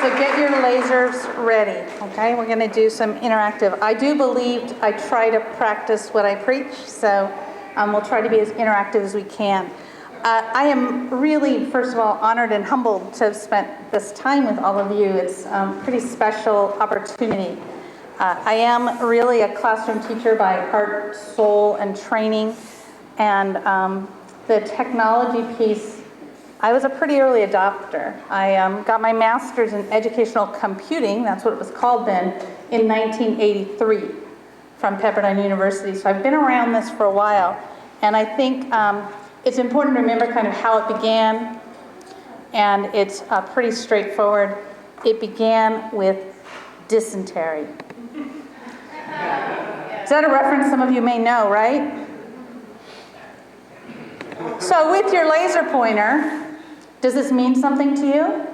so get your lasers ready, okay? We're gonna do some interactive. I do believe I try to practice what I preach, so we'll try to be as interactive as we can. I am really, first of all, honored and humbled to have spent this time with all of you. It's a pretty special opportunity. I am really a classroom teacher by heart, soul, and training, and the technology piece, I was a pretty early adopter. I got my master's in educational computing, that's what it was called then, in 1983 from Pepperdine University. So I've been around this for a while, and I think it's important to remember kind of how it began, and it's pretty straightforward. It began with dysentery. Is that a reference some of you may know, right? So with your laser pointer, does this mean something to you?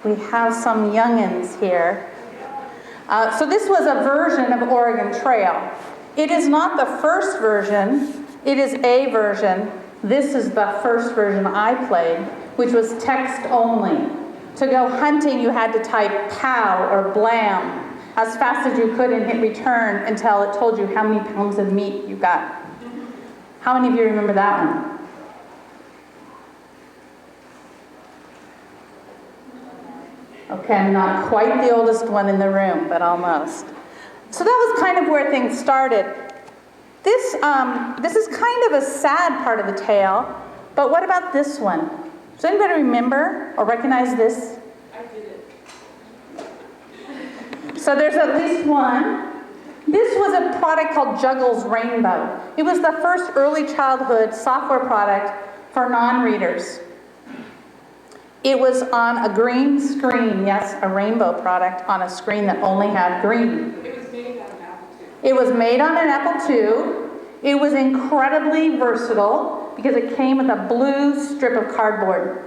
We have some youngins here. So this was a version of Oregon Trail. It is not the first version, it is a version. This is the first version I played, which was text only. To go hunting, you had to type pow or blam as fast as you could and hit return until it told you how many pounds of meat you got. How many of you remember that one? Okay, I'm not quite the oldest one in the room, but almost. So that was kind of where things started. This is kind of a sad part of the tale, but what about this one? Does anybody remember or recognize this? I did it. So there's at least one. This was a product called Juggles Rainbow. It was the first early childhood software product for non-readers. It was on a green screen, yes, a rainbow product on a screen that only had green. It was made on an Apple II. It was made on an Apple II. It was incredibly versatile because it came with a blue strip of cardboard.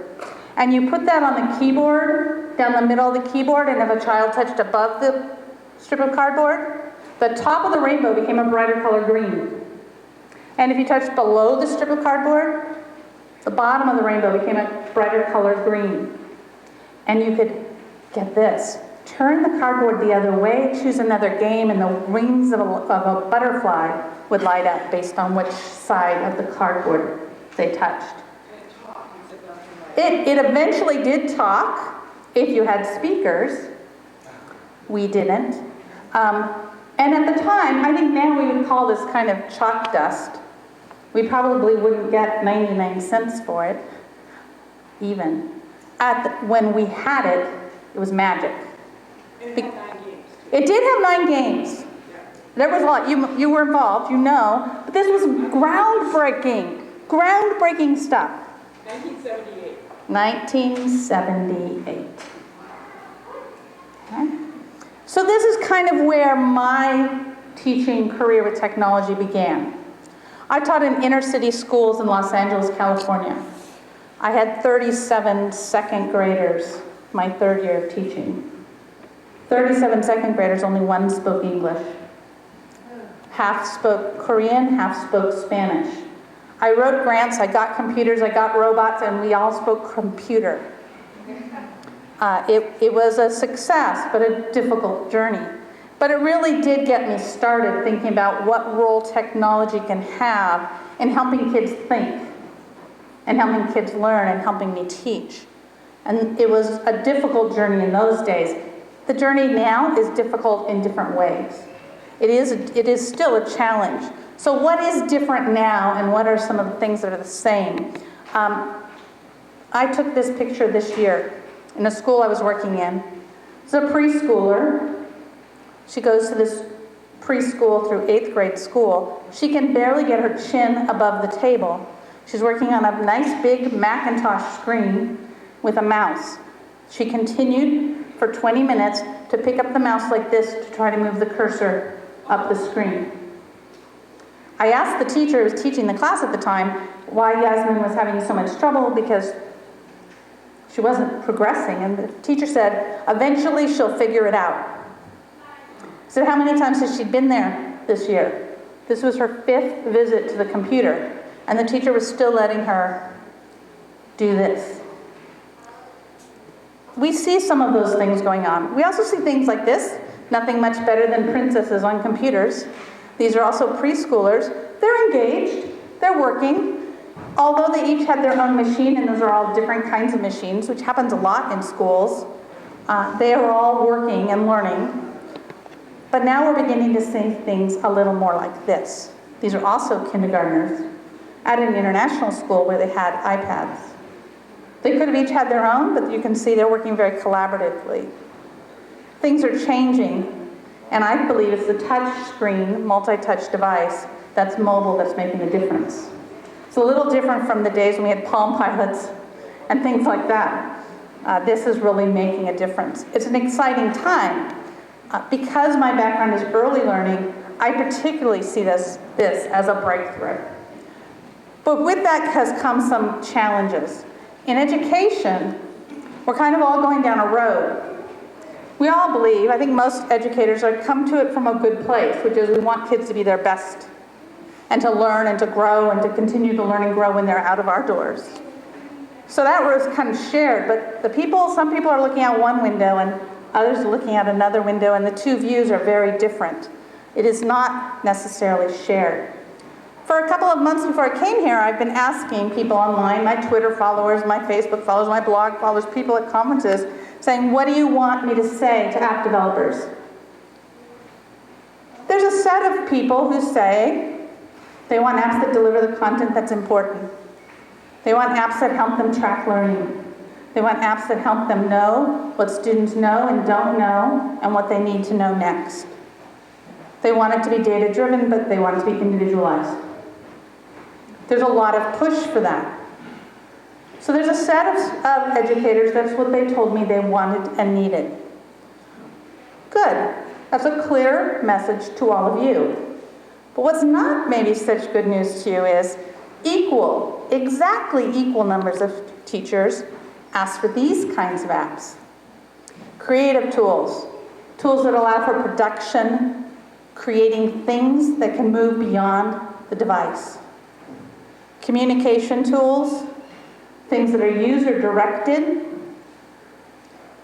And you put that on the keyboard, down the middle of the keyboard, and if a child touched above the strip of cardboard, the top of the rainbow became a brighter color green. And if you touched below the strip of cardboard, the bottom of the rainbow became a brighter color green. And you could, get this, turn the cardboard the other way, choose another game, and the wings of a butterfly would light up based on which side of the cardboard they touched. It eventually did talk if you had speakers. We didn't. And at the time, I think now we would call this kind of chalk dust. We probably wouldn't get 99 cents for it, even. When we had it, it was magic. It had 9 games. It did have 9 games. Yeah. There was a lot. You were involved, you know. But this was groundbreaking stuff. 1978. 1978. Okay. So this is kind of where my teaching career with technology began. I taught in inner city schools in Los Angeles, California. I had 37 second graders my 3rd year of teaching. 37 second graders, only one spoke English. Half spoke Korean, half spoke Spanish. I wrote grants, I got computers, I got robots, and we all spoke computer. It was a success, but a difficult journey. But it really did get me started thinking about what role technology can have in helping kids think, and helping kids learn, and helping me teach. And it was a difficult journey in those days. The journey now is difficult in different ways. It is still a challenge. So what is different now, and what are some of the things that are the same? I took this picture this year in a school I was working in. It's a preschooler. She goes to this preschool through 8th grade school. She can barely get her chin above the table. She's working on a nice big Macintosh screen with a mouse. She continued for 20 minutes to pick up the mouse like this to try to move the cursor up the screen. I asked the teacher who was teaching the class at the time why Yasmin was having so much trouble, because she wasn't progressing, and the teacher said, eventually she'll figure it out. I said, how many times has she been there? this year. This was her 5th visit to the computer, and the teacher was still letting her do this. We see some of those things going on. We also see things like this, nothing much better than princesses on computers. These are also preschoolers. They're engaged, they're working. Although they each had their own machine, and those are all different kinds of machines, which happens a lot in schools, they are all working and learning. But now we're beginning to see things a little more like this. These are also kindergartners at an international school where they had iPads. They could have each had their own, but you can see they're working very collaboratively. Things are changing, and I believe it's the touch screen, multi-touch device that's mobile that's making a difference. It's a little different from the days when we had Palm Pilots and things like that. This is really making a difference. It's an exciting time. Because my background is early learning, I particularly see this as a breakthrough. But with that has come some challenges. In education, we're kind of all going down a road. We all believe, I think most educators come to it from a good place, which is we want kids to be their best and to learn and to grow and to continue to learn and grow when they're out of our doors. So that was kind of shared, but some people are looking out one window and others are looking at another window, and the two views are very different. It is not necessarily shared. For a couple of months before I came here, I've been asking people online, my Twitter followers, my Facebook followers, my blog followers, people at conferences, saying, what do you want me to say to app developers? There's a set of people who say they want apps that deliver the content that's important. They want apps that help them track learning. They want apps that help them know what students know and don't know and what they need to know next. They want it to be data-driven, but they want it to be individualized. There's a lot of push for that. So there's a set of educators, that's what they told me they wanted and needed. Good. That's a clear message to all of you. But what's not maybe such good news to you is exactly equal numbers of teachers ask for these kinds of apps. Creative tools, tools that allow for production, creating things that can move beyond the device. Communication tools, things that are user-directed,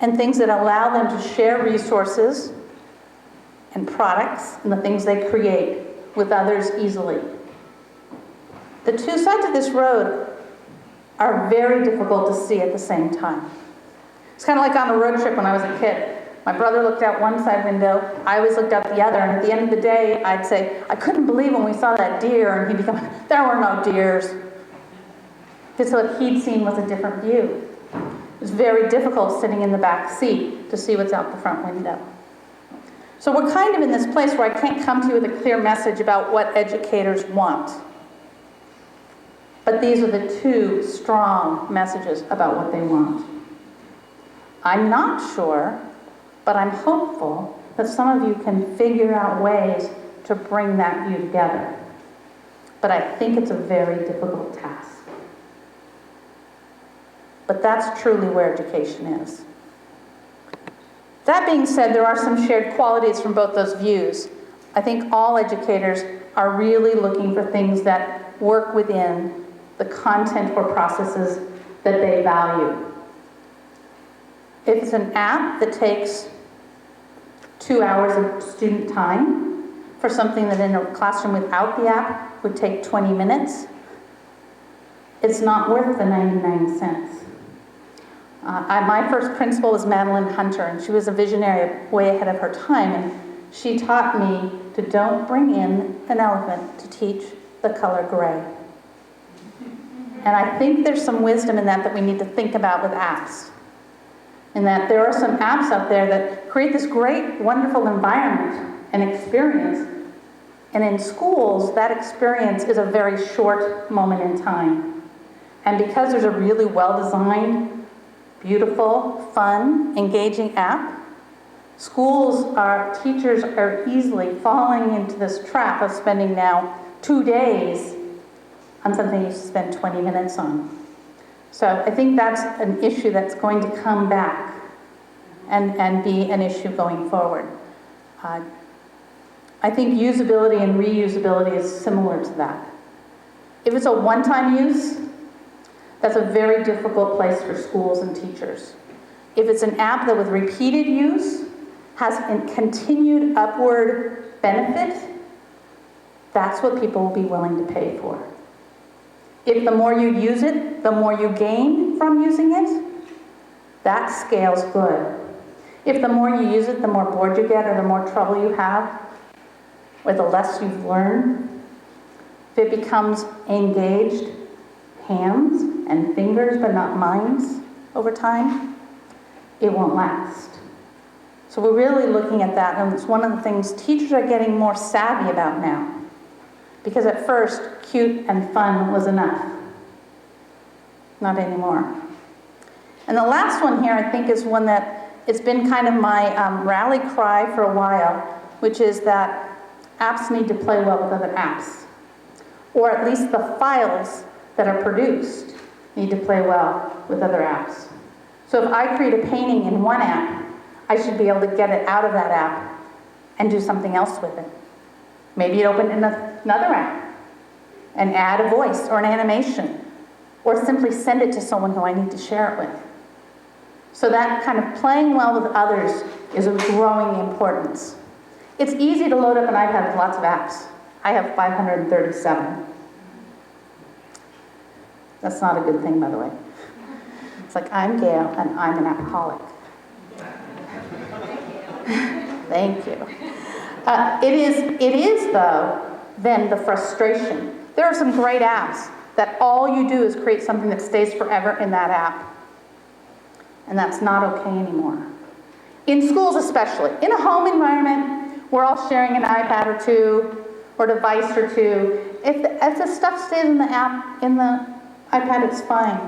and things that allow them to share resources and products and the things they create with others easily. The two sides of this road are very difficult to see at the same time. It's kind of like on a road trip when I was a kid. My brother looked out one side window, I always looked out the other, and at the end of the day, I'd say, I couldn't believe when we saw that deer, and he'd be going, there were no deers. Because what he'd seen was a different view. It was very difficult sitting in the back seat to see what's out the front window. So we're kind of in this place where I can't come to you with a clear message about what educators want. But these are the two strong messages about what they want. I'm not sure, but I'm hopeful that some of you can figure out ways to bring that view together. But I think it's a very difficult task. But that's truly where education is. That being said, there are some shared qualities from both those views. I think all educators are really looking for things that work within the content or processes that they value. If it's an app that takes 2 hours of student time for something that in a classroom without the app would take 20 minutes, it's not worth the 99 cents. My first principal was Madeline Hunter, and she was a visionary way ahead of her time, and she taught me to don't bring in an elephant to teach the color gray. And I think there's some wisdom in that we need to think about with apps. In that there are some apps out there that create this great, wonderful environment and experience. And in schools, that experience is a very short moment in time. And because there's a really well-designed, beautiful, fun, engaging app, teachers are easily falling into this trap of spending now 2 days on something you spend 20 minutes on. So I think that's an issue that's going to come back and be an issue going forward. I think usability and reusability is similar to that. If it's a one-time use, that's a very difficult place for schools and teachers. If it's an app that with repeated use has a continued upward benefit, that's what people will be willing to pay for. If the more you use it, the more you gain from using it, that scales good. If the more you use it, the more bored you get or the more trouble you have, or the less you've learned, if it becomes engaged hands and fingers but not minds over time, it won't last. So we're really looking at that, and it's one of the things teachers are getting more savvy about now. Because at first, cute and fun was enough. Not anymore. And the last one here, I think, is one that it's been kind of my rally cry for a while, which is that apps need to play well with other apps. Or at least the files that are produced need to play well with other apps. So if I create a painting in one app, I should be able to get it out of that app and do something else with it. Maybe open in another app and add a voice or an animation, or simply send it to someone who I need to share it with. So that kind of playing well with others is of growing importance. It's easy to load up an iPad with lots of apps. I have 537. That's not a good thing, by the way. It's like, I'm Gail and I'm an appaholic. Thank you. It is, though, then the frustration. There are some great apps that all you do is create something that stays forever in that app. And that's not okay anymore. In schools especially. In a home environment, we're all sharing an iPad or two, or device or two. If the stuff stays in the app, in the iPad, it's fine.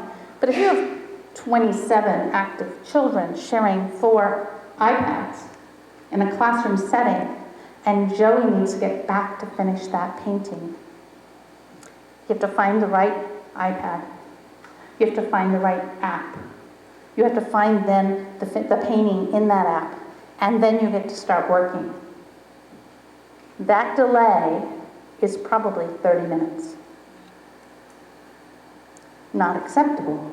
But if you have 27 active children sharing 4 iPads in a classroom setting, and Joey needs to get back to finish that painting, you have to find the right iPad. You have to find the right app. You have to find then the painting in that app, and then you get to start working. That delay is probably 30 minutes. Not acceptable.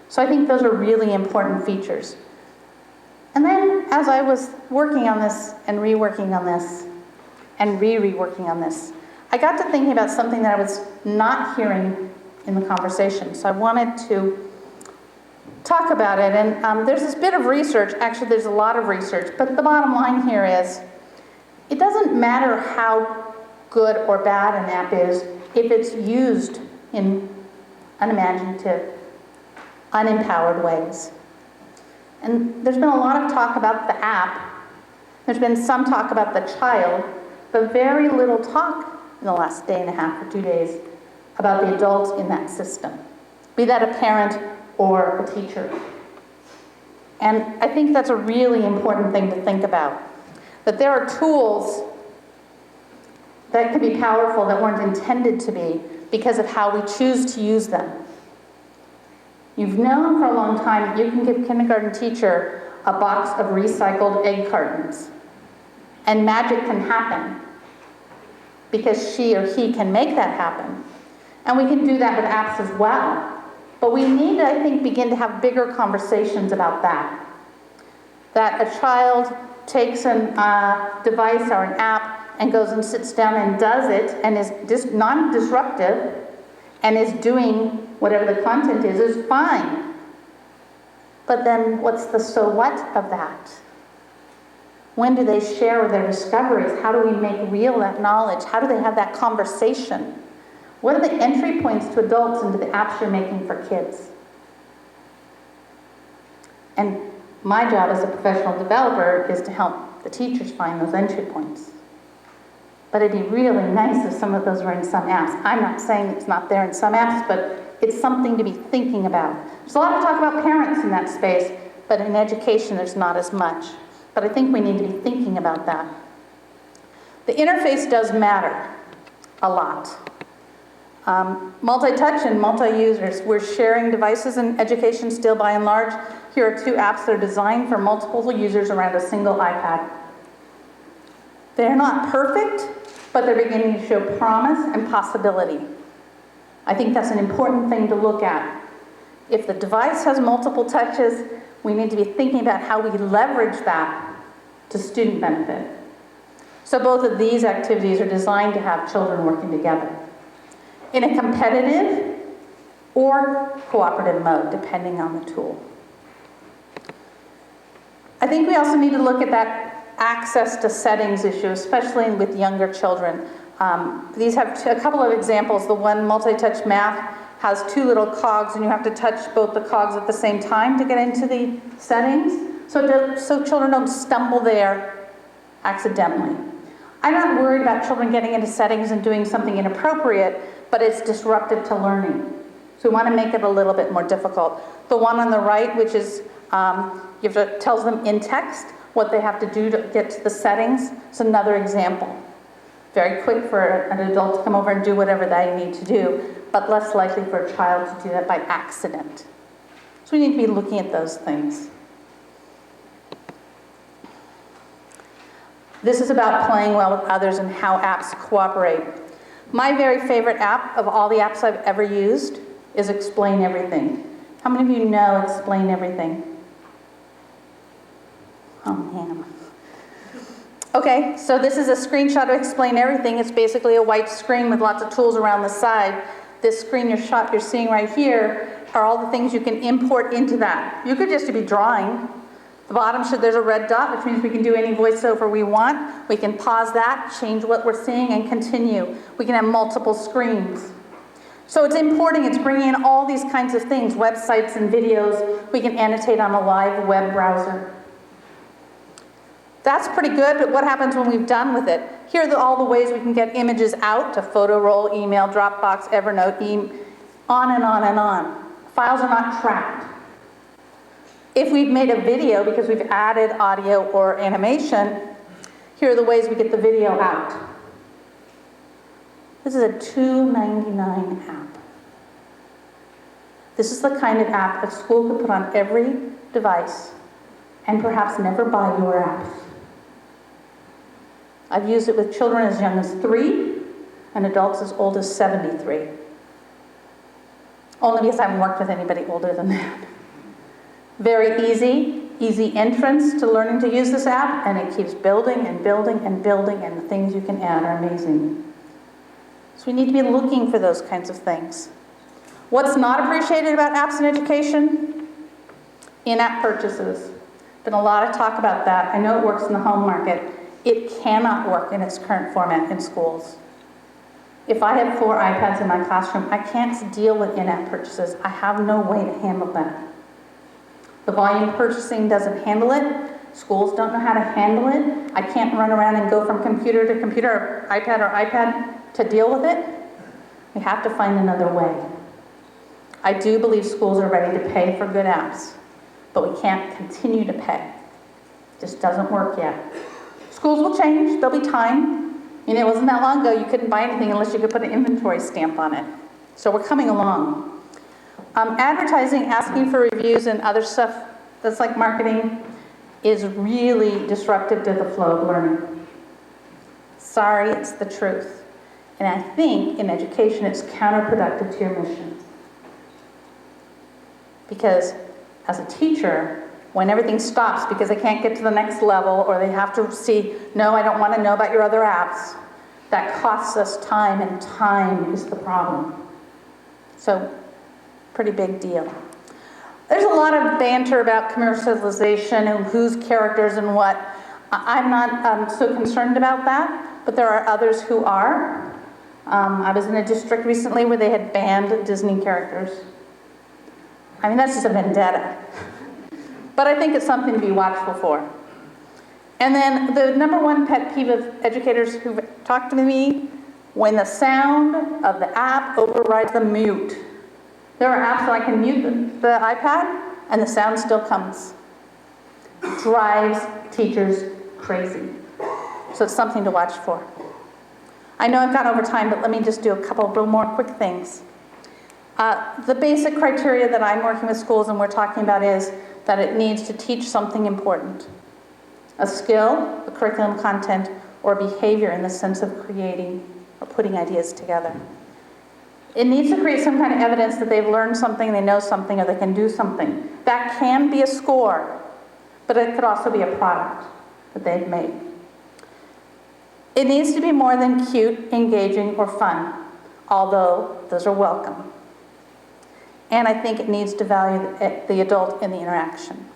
So I think those are really important features. And then as I was working on this and reworking on this and reworking on this, I got to thinking about something that I was not hearing in the conversation. So I wanted to talk about it. And there's this bit of research, actually there's a lot of research, but the bottom line here is, it doesn't matter how good or bad an app is if it's used in unimaginative, unempowered ways. And there's been a lot of talk about the app. There's been some talk about the child, but very little talk in the last day and a half or 2 days about the adults in that system, be that a parent or a teacher. And I think that's a really important thing to think about, that there are tools that can be powerful that weren't intended to be because of how we choose to use them. You've known for a long time that you can give a kindergarten teacher a box of recycled egg cartons, and magic can happen because she or he can make that happen. And we can do that with apps as well. But we need to, I think, begin to have bigger conversations about that. That a child takes a device or an app and goes and sits down and does it and is non-disruptive and is doing whatever the content is fine. But then what's the so what of that? When do they share their discoveries? How do we make real that knowledge? How do they have that conversation? What are the entry points to adults into the apps you're making for kids? And my job as a professional developer is to help the teachers find those entry points. But it'd be really nice if some of those were in some apps. I'm not saying it's not there in some apps, but it's something to be thinking about. There's a lot of talk about parents in that space, but in education there's not as much. But I think we need to be thinking about that. The interface does matter a lot. Multi-touch and multi-users. We're sharing devices in education still by and large. Here are 2 apps that are designed for multiple users around a single iPad. They're not perfect, but they're beginning to show promise and possibility. I think that's an important thing to look at. If the device has multiple touches, we need to be thinking about how we leverage that to student benefit. So both of these activities are designed to have children working together in a competitive or cooperative mode, depending on the tool. I think we also need to look at that access to settings issue, especially with younger children. These have a couple of examples. The one, multi-touch math, has two little cogs, and you have to touch both the cogs at the same time to get into the settings, so children don't stumble there accidentally. I'm not worried about children getting into settings and doing something inappropriate, but it's disruptive to learning. So we want to make it a little bit more difficult. The one on the right, which is, tells them in text what they have to do to get to the settings, is another example. Very quick for an adult to come over and do whatever they need to do, but less likely for a child to do that by accident. So we need to be looking at those things. This is about playing well with others and how apps cooperate. My very favorite app of all the apps I've ever used is Explain Everything. How many of you know Explain Everything? Oh man. Okay, so this is a screenshot of Explain Everything. It's basically a white screen with lots of tools around the side. This screen you're seeing right here are all the things you can import into that. You could just be drawing. The bottom there's a red dot, which means we can do any voiceover we want. We can pause that, change what we're seeing, and continue. We can have multiple screens. So it's importing, it's bringing in all these kinds of things, websites and videos. We can annotate on a live web browser. That's pretty good, but what happens when we've done with it? Here are all the ways we can get images out to photo roll, email, Dropbox, Evernote, on and on and on. Files are not tracked. If we've made a video because we've added audio or animation, here are the ways we get the video out. This is a $2.99 app. This is the kind of app a school could put on every device and perhaps never buy your apps. I've used it with children as young as 3 and adults as old as 73. Only because I haven't worked with anybody older than that. Very easy entrance to learning to use this app, and it keeps building and building and building, and the things you can add are amazing. So we need to be looking for those kinds of things. What's not appreciated about apps in education? In-app purchases. Been a lot of talk about that. I know it works in the home market. It cannot work in its current format in schools. If I have 4 iPads in my classroom, I can't deal with in-app purchases. I have no way to handle that. The volume purchasing doesn't handle it. Schools don't know how to handle it. I can't run around and go from computer to computer, or iPad to deal with it. We have to find another way. I do believe schools are ready to pay for good apps, but we can't continue to pay. It just doesn't work yet. Schools will change. There'll be time. It wasn't that long ago you couldn't buy anything unless you could put an inventory stamp on it. So we're coming along. Advertising, asking for reviews and other stuff that's like marketing is really disruptive to the flow of learning. Sorry, it's the truth. And I think in education it's counterproductive to your mission. Because as a teacher, when everything stops because they can't get to the next level or they have to see, no, I don't want to know about your other apps, that costs us time, and time is the problem. So, pretty big deal. There's a lot of banter about commercialization and whose characters and what. I'm not so concerned about that, but there are others who are. I was in a district recently where they had banned Disney characters. I mean, that's just a vendetta. But I think it's something to be watchful for. And then the number one pet peeve of educators who've talked to me, when the sound of the app overrides the mute. There are apps that I can mute the iPad and the sound still comes. Drives teachers crazy. So it's something to watch for. I know I've gone over time, but let me just do a couple of little more quick things. The basic criteria that I'm working with schools and we're talking about is that it needs to teach something important. A skill, a curriculum content, or behavior in the sense of creating or putting ideas together. It needs to create some kind of evidence that they've learned something, they know something, or they can do something. That can be a score, but it could also be a product that they've made. It needs to be more than cute, engaging, or fun, although those are welcome. And I think it needs to value the adult in the interaction.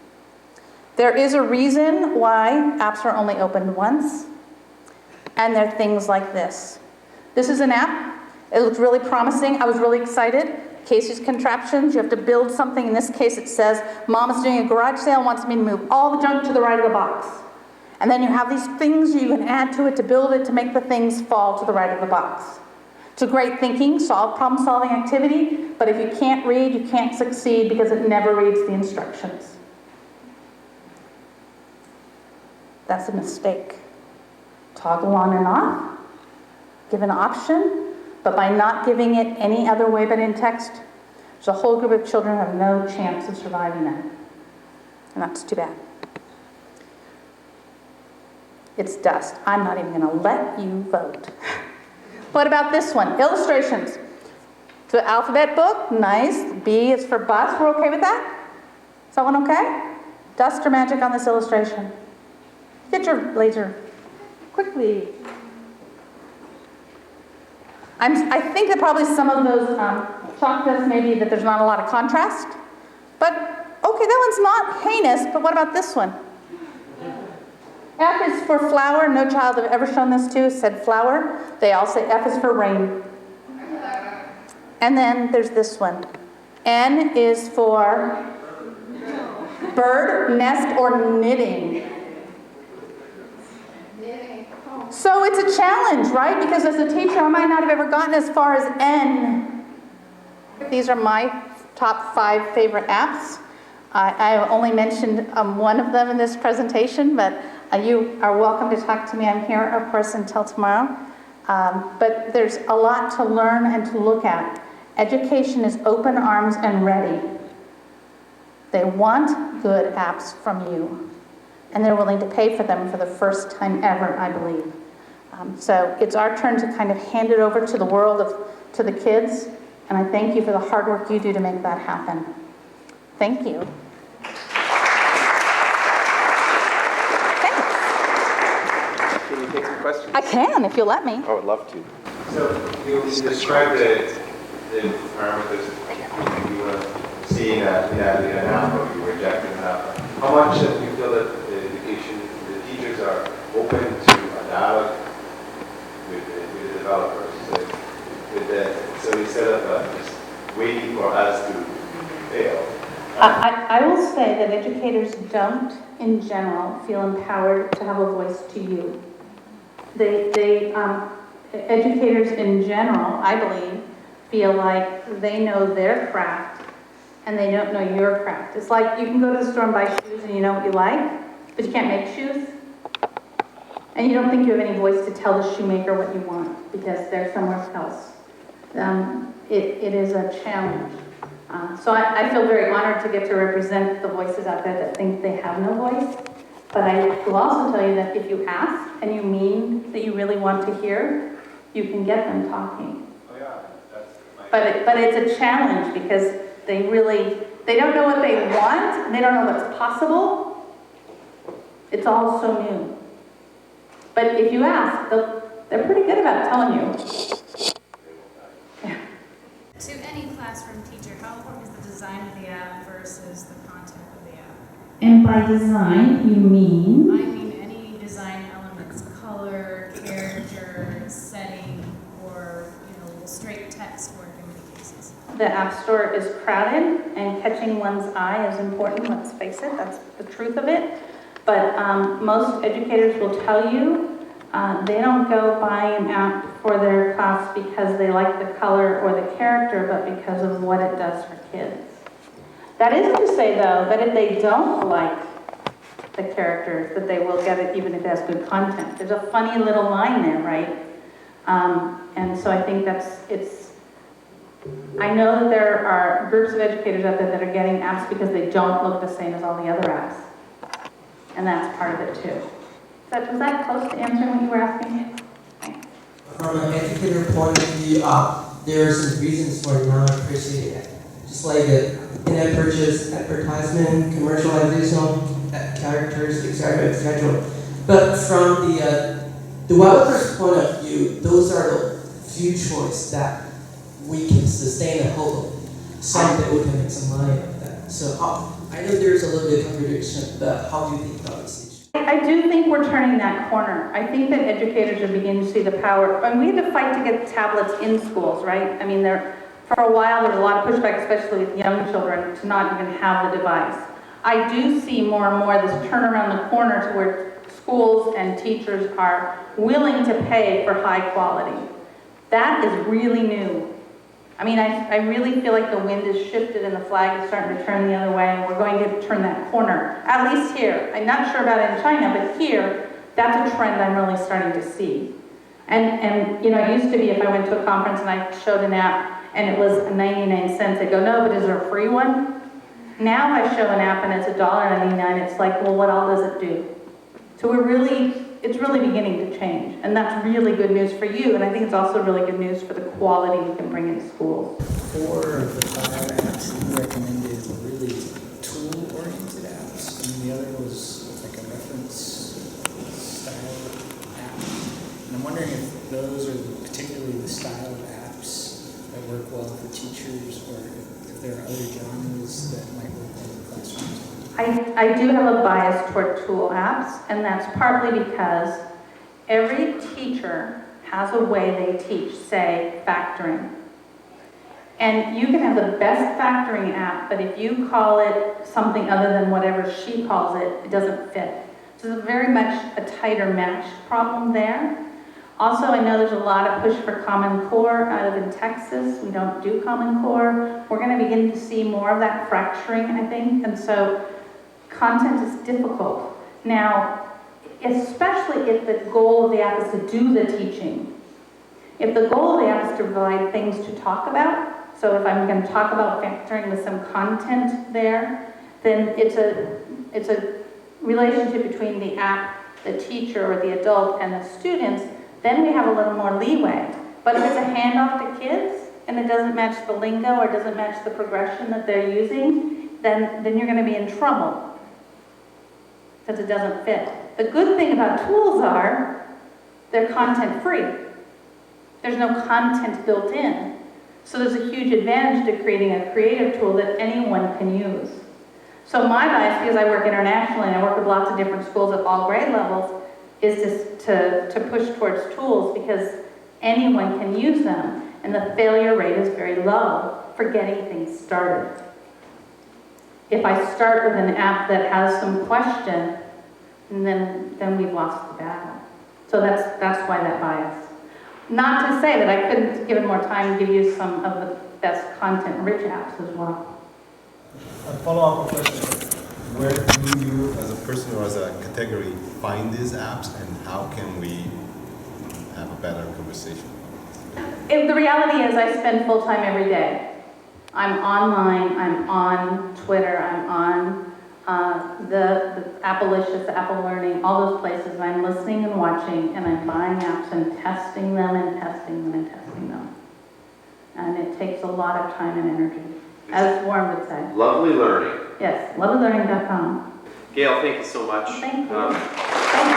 There is a reason why apps are only opened once, and they're things like this. This is an app. It looks really promising. I was really excited. Casey's Contraptions. You have to build something. In this case, it says, Mom is doing a garage sale and wants me to move all the junk to the right of the box. And then you have these things you can add to it to build it to make the things fall to the right of the box. It's a great thinking, problem-solving activity, but if you can't read, you can't succeed because it never reads the instructions. That's a mistake. Toggle on and off, give an option, but by not giving it any other way but in text, there's a whole group of children who have no chance of surviving that. And that's too bad. It's dust. I'm not even going to let you vote. What about this one? Illustrations. It's an alphabet book. Nice. B is for bus. We're okay with that? Is that one okay? Dust or magic on this illustration? Get your laser. Quickly. I think that probably some of those chalk dust maybe that there's not a lot of contrast. But, okay, that one's not heinous, but what about this one? F is for flower. No child I've ever shown this to said flower. They all say F is for rain. And then there's this one. N is for bird, nest, or knitting. So it's a challenge, right? Because as a teacher, I might not have ever gotten as far as N. These are my top 5 favorite apps. I only mentioned one of them in this presentation, but you are welcome to talk to me. I'm here, of course, until tomorrow. But there's a lot to learn and to look at. Education is open arms and ready. They want good apps from you, and they're willing to pay for them for the first time ever, I believe. So it's our turn to kind of hand it over to the world, to the kids, and I thank you for the hard work you do to make that happen. Thank you. Can you take some questions? I can, if you'll let me. I would love to. So you described the environment as you see in an app or you reject an app. How much do you feel that the education, the teachers are open to a dialogue with the developers? So instead of just waiting for us to fail. I will say that educators don't, in general, feel empowered to have a voice to you. Educators in general, I believe, feel like they know their craft and they don't know your craft. It's like you can go to the store and buy shoes and you know what you like, but you can't make shoes. And you don't think you have any voice to tell the shoemaker what you want because they're somewhere else. It is a challenge. So I feel very honored to get to represent the voices out there that think they have no voice. But I will also tell you that if you ask and you mean that you really want to hear, you can get them talking. Oh yeah, that's my... But it's a challenge because they don't know what they want, and they don't know what's possible. It's all so new. But if you ask, they're pretty good about telling you. To any classroom teacher, how important is the design of the app versus the content of the app? And by design, you mean? I mean any design elements, color, character, setting, or straight text work in many cases. The App Store is crowded, and catching one's eye is important, let's face it, that's the truth of it. But most educators will tell you they don't go buy an app for their class because they like the color or the character, but because of what it does for kids. That isn't to say, though, that if they don't like the characters, that they will get it even if it has good content. There's a funny little line there, right? And so I think I know that there are groups of educators out there that are getting apps because they don't look the same as all the other apps. And that's part of it, too. Was that close to answering what you were asking? Thanks. From an educator point of view, there are some reasons for not appreciating it. Just like in-app purchase, advertisement, commercialization, characters, etc. But from the developer's point of view, those are the few choices that we can sustain and hope someday we can make some money out of that. So I know there's a little bit of contradiction, but how do you think about this issue? I do think we're turning that corner. I think that educators are beginning to see the power. And we had to fight to get tablets in schools, right? I mean, for a while there was a lot of pushback, especially with young children, to not even have the device. I do see more and more this turn around the corner to where schools and teachers are willing to pay for high quality. That is really new. I mean, I really feel like the wind has shifted and the flag is starting to turn the other way, and we're going to turn that corner, at least here. I'm not sure about it in China, but here, that's a trend I'm really starting to see. And you know, it used to be if I went to a conference and I showed an app and it was 99 cents, I'd go, no, but is there a free one? Now if I show an app and it's $1.99, it's like, well, what all does it do? So it's really beginning to change, and that's really good news for you, and I think it's also really good news for the quality we can bring in schools. 4 of the 5 apps you recommended were really tool-oriented apps, and the other was like a reference style app. And I'm wondering if those are particularly the style of apps that work well for teachers, or if there are other genres that might work well in classrooms. I do have a bias toward tool apps, and that's partly because every teacher has a way they teach, say, factoring. And you can have the best factoring app, but if you call it something other than whatever she calls it, it doesn't fit. So it's very much a tighter mesh problem there. Also, I know there's a lot of push for Common Core. I live in Texas. We don't do Common Core. We're going to begin to see more of that fracturing, I think, and so content is difficult. Now, especially if the goal of the app is to do the teaching. If the goal of the app is to provide things to talk about, so if I'm going to talk about factoring with some content there, then it's a relationship between the app, the teacher, or the adult, and the students. Then we have a little more leeway. But if it's a handoff to kids, and it doesn't match the lingo or doesn't match the progression that they're using, then you're going to be in trouble, because it doesn't fit. The good thing about tools are they're content free. There's no content built in. So there's a huge advantage to creating a creative tool that anyone can use. So my bias, because I work internationally and I work with lots of different schools at all grade levels, is to push towards tools because anyone can use them, and the failure rate is very low for getting things started. If I start with an app that has some question, then we've lost the battle. So that's why that bias. Not to say that I couldn't, given more time, give you some of the best content-rich apps as well. A follow-up question. Where do you, as a person or as a category, find these apps, and how can we have a better conversation? The reality is I spend full time every day. I'm online, I'm on Twitter, I'm on the Appalicious, the Apple Learning, all those places. I'm listening and watching, and I'm buying apps and testing them and testing them and testing them. And it takes a lot of time and energy, as Warren would say. Lovely learning. Yes, lovelylearning.com. Gail, thank you so much. Thank you. Thank